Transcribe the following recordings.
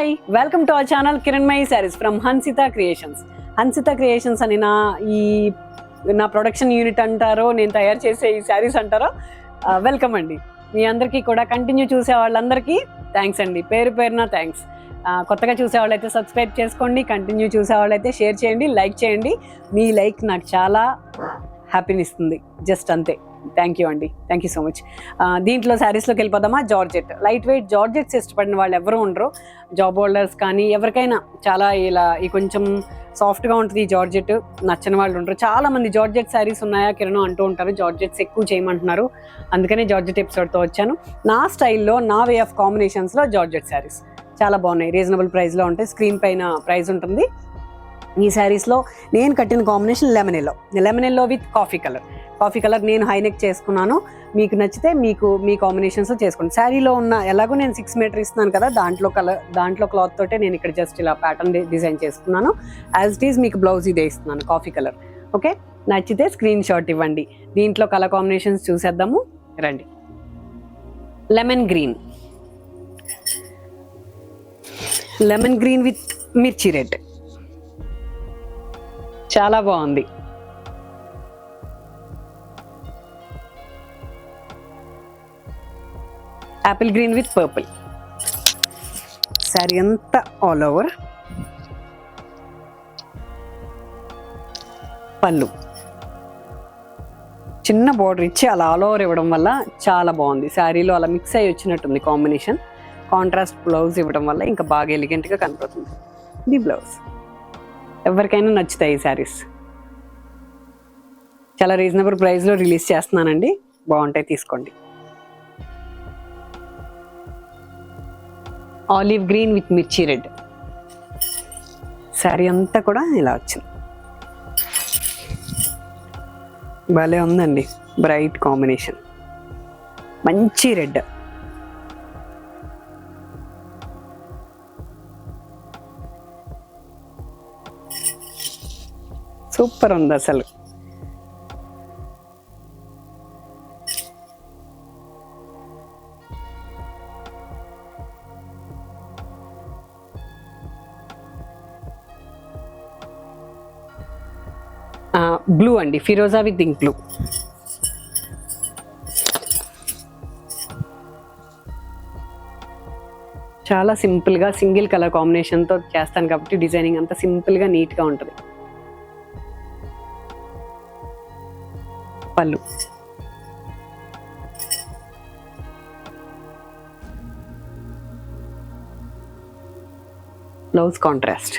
Hi, welcome to our channel Kiranmai saris from Hansitha creations. Hansitha creations అని నా production unit అంటారో, నేను తయారు చేసే ఈ శారీస్ అంటారో, వెల్కమ్ అండి. మీ అందరికీ కూడా కంటిన్యూ చూసే వాళ్ళందరికీ థ్యాంక్స్ అండి, పేరు పేరున థ్యాంక్స్. కొత్తగా చూసే వాళ్ళైతే సబ్స్క్రైబ్ చేసుకోండి, కంటిన్యూ చూసే వాళ్ళైతే షేర్ చేయండి, లైక్ చేయండి. మీ లైక్ నాకు చాలా హ్యాపీని ఇస్తుంది, జస్ట్ అంతే. థ్యాంక్ యూ అండి, థ్యాంక్ యూ సో మచ్. దీంట్లో శారీస్లోకి వెళ్ళిపోదామా. జార్జెట్, లైట్ వెయిట్ జార్జెట్స్ ఇష్టపడిన వాళ్ళు ఎవరు ఉండరు. జాబ్ హోల్డర్స్ కానీ ఎవరికైనా చాలా ఇలా ఈ కొంచెం సాఫ్ట్గా ఉంటుంది ఈ జార్జెట్, నచ్చని వాళ్ళు ఉంటారు. చాలా మంది జార్జెట్ శారీస్ ఉన్నాయా కిరణ్ అంటూ ఉంటారు, జార్జెట్స్ ఎక్కువ చేయమంటున్నారు. అందుకనే జార్జెట్ ఎపిసోడ్తో వచ్చాను. నా స్టైల్లో, నా వే ఆఫ్ కాంబినేషన్స్లో జార్జెట్ శారీస్ చాలా బాగున్నాయి, రీజనబుల్ ప్రైస్లో ఉంటాయి. స్క్రీన్ పైన ప్రైస్ ఉంటుంది. ఈ శారీస్లో నేను కట్టిన combination lemon yellow with coffee colour. నేను హైనెక్ చేసుకున్నాను. మీకు నచ్చితే మీ కాంబినేషన్స్లో చేసుకోండి. శారీలో ఉన్న ఎలాగో నేను 6 మీటర్ ఇస్తున్నాను కదా, దాంట్లో క్లాత్ తోటే నేను ఇక్కడ జస్ట్ ఇలా ప్యాటర్న్ డిజైన్ చేసుకున్నాను. యాజ్ ఇట్ ఈజ్ మీకు బ్లౌజ్ ఇదే ఇస్తున్నాను, కాఫీ కలర్. ఓకే, నచ్చితే స్క్రీన్ షాట్ ఇవ్వండి. దీంట్లో కలర్ కాంబినేషన్స్ చూసేద్దాము రండి. లెమన్ గ్రీన్ విత్ మిర్చి రెడ్, చాలా బాగుంది. Apple green with purple, sari అంతా ఆల్ ఓవర్. పళ్ళు చిన్న బార్డర్ ఇచ్చి అలా ఆల్ ఓవర్ ఇవ్వడం వల్ల చాలా బాగుంది. శారీలో అలా మిక్స్ అయ్యి వచ్చినట్టుంది కాంబినేషన్. కాంట్రాస్ట్ బ్లౌజ్ ఇవ్వడం వల్ల ఇంకా బాగా ఎలిగెంట్గా కనపడుతుంది. ఇది బ్లౌజ్. ఎవరికైనా నచ్చుతాయి ఈ శారీస్. చాలా రీజనబుల్ ప్రైస్లో రిలీజ్ చేస్తున్నానండి, బాగుంటాయి, తీసుకోండి. ఆలివ్ గ్రీన్ విత్ మిర్చి రెడ్, శారీ అంతా కూడా ఇలా వచ్చింది. భలే ఉందండి, బ్రైట్ కాంబినేషన్, మంచి రెడ్. సూపర్ ఉంది అసలు. బ్లూ అండి, ఫిరోజా విత్ ఇంక్ బ్లూ. చాలా సింపుల్గా సింగిల్ కలర్ కాంబినేషన్తో చేస్తాను కాబట్టి డిజైనింగ్ అంతా సింపుల్గా నీట్గా ఉంటుంది. పళ్ళు బ్లౌజ్ కాంట్రాస్ట్.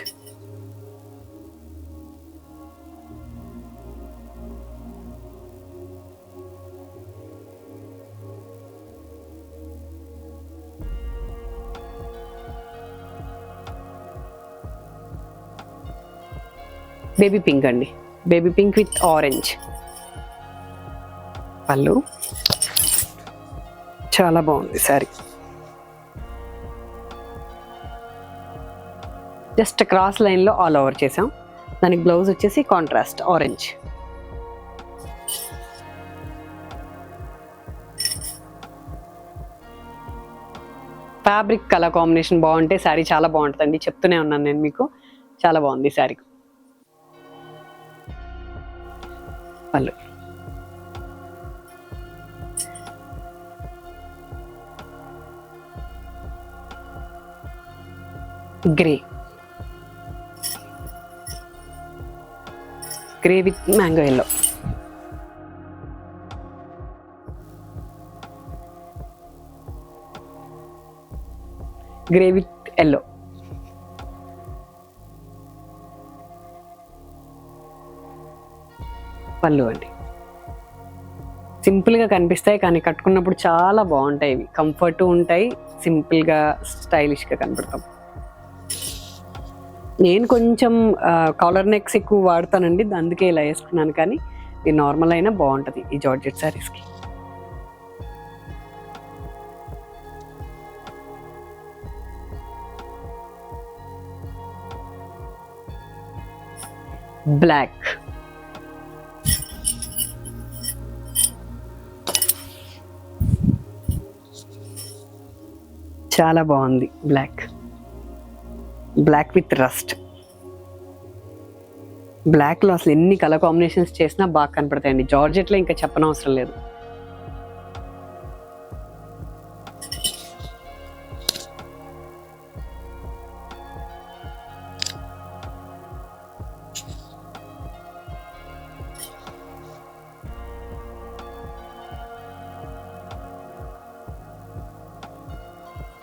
బేబీ పింక్ అండి, బేబీ పింక్ విత్ ఆరెంజ్. పళ్ళు చాలా బాగుంది శారీ. జస్ట్ క్రాస్ లైన్లో ఆల్ ఓవర్ చేసాం. దానికి బ్లౌజ్ వచ్చేసి contrast orange. Fabric colour combination బాగుంటే శారీ చాలా బాగుంటుందండి, చెప్తూనే ఉన్నాను నేను మీకు. చాలా బాగుంది శారీ. పళ్ళు grey with mango yellow. Grey with yellow. పళ్ళు అండి, సింపుల్గా కనిపిస్తాయి కానీ కట్టుకున్నప్పుడు చాలా బాగుంటాయి. ఇవి కంఫర్ట్ ఉంటాయి, సింపుల్గా స్టైలిష్గా కనపడతాం. నేను కొంచెం కాలర్ నెక్స్ ఎక్కువ వాడతానండి, అందుకే ఇలా వేసుకున్నాను. కానీ ఇది నార్మల్ అయినా బాగుంటుంది ఈ జార్జెట్ శారీస్కి. బ్లాక్, చాలా బాగుంది బ్లాక్. Black with rust. బ్లాక్లో అసలు ఎన్ని కలర్ కాంబినేషన్స్ చేసినా బాగా కనపడతాయండి. జార్జెట్లో ఇంకా చెప్పనవసరం లేదు.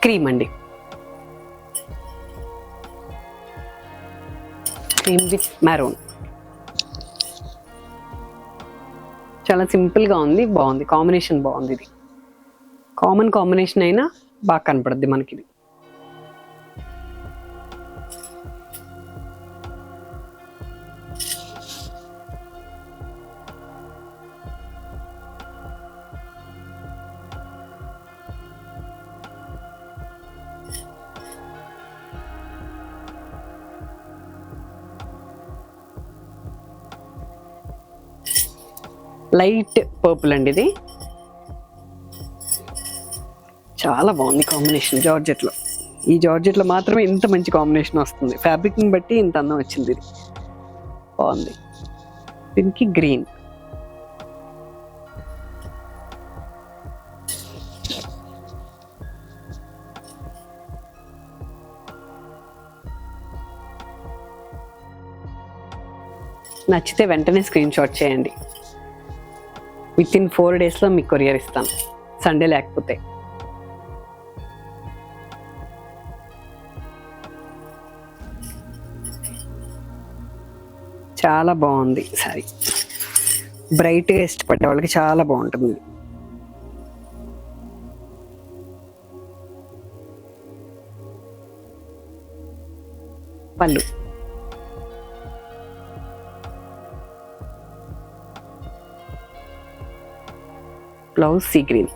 క్రీమ్ అండి, క్రీమ్ విత్ మెరూన్. చాలా సింపుల్గా ఉంది, బాగుంది కాంబినేషన్, బాగుంది. ఇది కామన్ కాంబినేషన్ అయినా బాగా కనపడుద్ది మనకి. ఇది లైట్ పర్పుల్ అండి. ఇది చాలా బాగుంది కాంబినేషన్ జార్జెట్లో. ఈ జార్జెట్లో మాత్రమే ఇంత మంచి కాంబినేషన్ వస్తుంది. ఫ్యాబ్రిక్ని బట్టి ఇంత అందం వచ్చింది. ఇది బాగుంది. దీనికి గ్రీన్, నచ్చితే వెంటనే స్క్రీన్ షాట్ చేయండి. విత్ ఇన్ 4 daysలో మీకు కొరియర్ ఇస్తాను, సండే లేకపోతే. చాలా బాగుంది సారీ. బ్రైట్గా ఇష్టపడే వాళ్ళకి చాలా బాగుంటుంది. పళ్ళు, బ్లౌజ్ సీ గ్రీన్.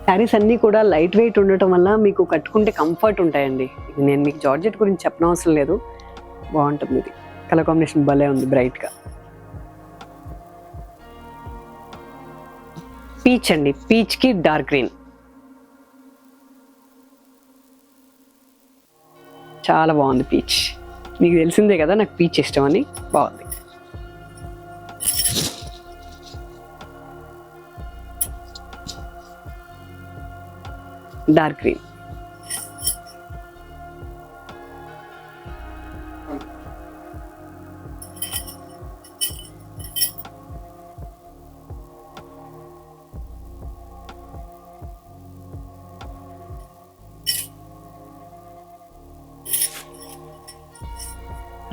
శారీస్ అన్నీ కూడా లైట్ వెయిట్ ఉండటం వల్ల మీకు కట్టుకుంటే కంఫర్ట్ ఉంటాయండి. ఇది నేను మీకు జార్జెట్ గురించి చెప్పనవసరం లేదు, బాగుంటుంది. ఇది కలర్ కాంబినేషన్ భలే ఉంది, బ్రైట్గా. పీచ్ అండి, పీచ్కి డార్క్ గ్రీన్. చాలా బాగుంది పీచ్. మీకు తెలిసిందే కదా నాకు పీచ్ ఇష్టం అని. బాగుంది. Dark green,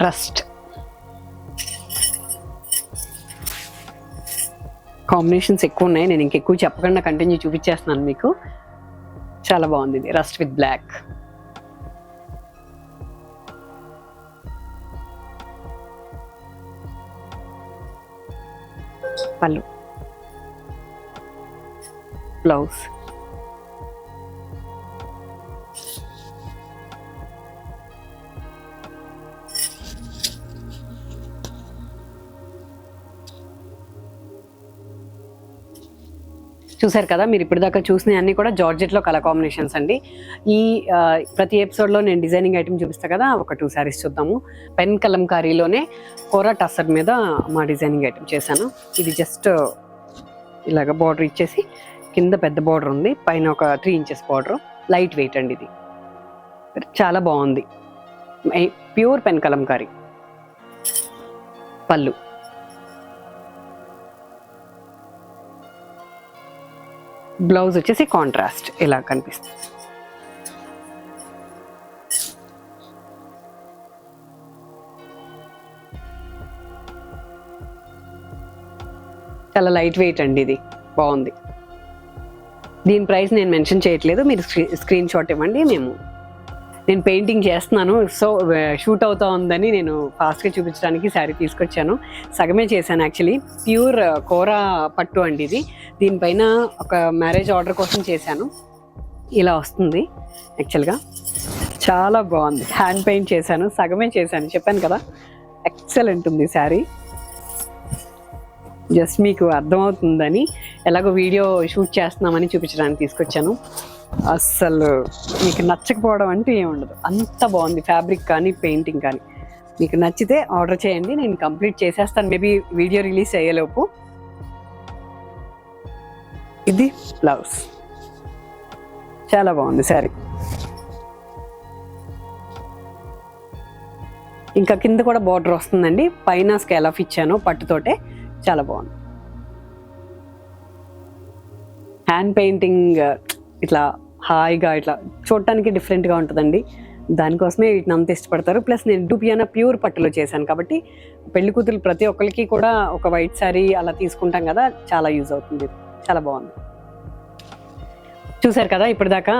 rust. కాంబినేషన్స్ ఎక్కువ ఉన్నాయి, నేను ఇంకెక్కువ చెప్పకుండా కంటిన్యూ చూపించేస్తున్నాను మీకు. చాలా బాగుంది ఇది, రస్ట్ విత్ బ్లాక్. పళ్ళు, బ్లౌజ్, చూసారు కదా, మీరు ఇప్పటిదాకా చూసిన అన్ని కూడా జార్జెట్లో కలర్ కాంబినేషన్స్ అండి. ఈ ప్రతి ఎపిసోడ్లో నేను డిజైనింగ్ ఐటమ్ చూపిస్తాను కదా, ఒక 2 sarees చూద్దాము. పెన్ కలంకారీలోనే కోరా టస్సర్ మీద మా డిజైనింగ్ ఐటమ్ చేశాను. ఇది జస్ట్ ఇలాగ బార్డర్ ఇచ్చేసి కింద పెద్ద బార్డర్ ఉంది, పైన ఒక 3 inches బార్డర్. లైట్ వెయిట్ అండి ఇది, చాలా బాగుంది. Pure pen Kalamkari. పళ్ళు, బ్లౌజ్ వచ్చేసి కాంట్రాస్ట్ ఇలా కనిపిస్తుంది. చాలా లైట్ వెయిట్ అండి, ఇది బాగుంది. దీని ప్రైస్ నేను మెన్షన్ చేయట్లేదు, మీరు స్క్రీన్ షాట్ ఇవ్వండి. నేను పెయింటింగ్ చేస్తున్నాను, సో షూట్ అవుతా ఉందని నేను ఫాస్ట్గా చూపించడానికి శారీ తీసుకొచ్చాను. సగమే చేశాను యాక్చువల్లీ. ప్యూర్ కోరా పట్టు అండి ఇది. దీనిపైన ఒక మ్యారేజ్ ఆర్డర్ కోసం చేశాను. ఇలా వస్తుంది యాక్చువల్గా, చాలా బాగుంది. హ్యాండ్ పెయింట్ చేశాను, సగమే చేశాను, చెప్పాను కదా. ఎక్సలెంట్ ఉంది శారీ. జస్ట్ మీకు అర్థమవుతుందని, ఎలాగో వీడియో షూట్ చేస్తున్నామని చూపించడానికి తీసుకొచ్చాను. అస్సలు మీకు నచ్చకపోవడం అంటే ఏముండదు, అంత బాగుంది ఫ్యాబ్రిక్ కానీ పెయింటింగ్ కానీ. మీకు నచ్చితే ఆర్డర్ చేయండి, నేను కంప్లీట్ చేసేస్తాను మేబీ వీడియో రిలీజ్ అయ్యేలోపు. ఇది బ్లౌజ్, చాలా బాగుంది శారీ. ఇంకా కింద కూడా బార్డర్ వస్తుందండి, పైన స్కేల్ ఆఫ్ ఇచ్చాను పట్టుతోటే, చాలా బాగుంది. హ్యాండ్ పెయింటింగ్ ఇట్లా హాయిగా ఇట్లా చూడటానికి డిఫరెంట్గా ఉంటుందండి, దానికోసమే వీటిని అంత ఇష్టపడతారు. ప్లస్ నేను డూపియానా ప్యూర్ పట్టులో చేశాను కాబట్టి పెళ్లి కూతురు ప్రతి ఒక్కరికి కూడా ఒక వైట్ శారీ అలా తీసుకుంటాం కదా, చాలా యూజ్ అవుతుంది. చాలా బాగుంది. చూసారు కదా ఇప్పటిదాకా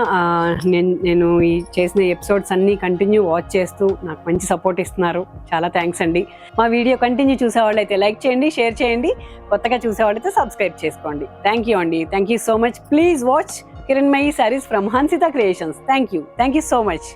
నేను ఈ చేసిన ఎపిసోడ్స్ అన్నీ కంటిన్యూ వాచ్ చేస్తూ నాకు మంచి సపోర్ట్ ఇస్తున్నారు, చాలా థ్యాంక్స్ అండి. మా వీడియో కంటిన్యూ చూసేవాళ్ళైతే లైక్ చేయండి, షేర్ చేయండి, కొత్తగా చూసేవాళ్ళైతే సబ్స్క్రైబ్ చేసుకోండి. థ్యాంక్ యూ అండి, thank you so much. Please watch Kiranmayi saris from Hansitha creations. Thank you so much.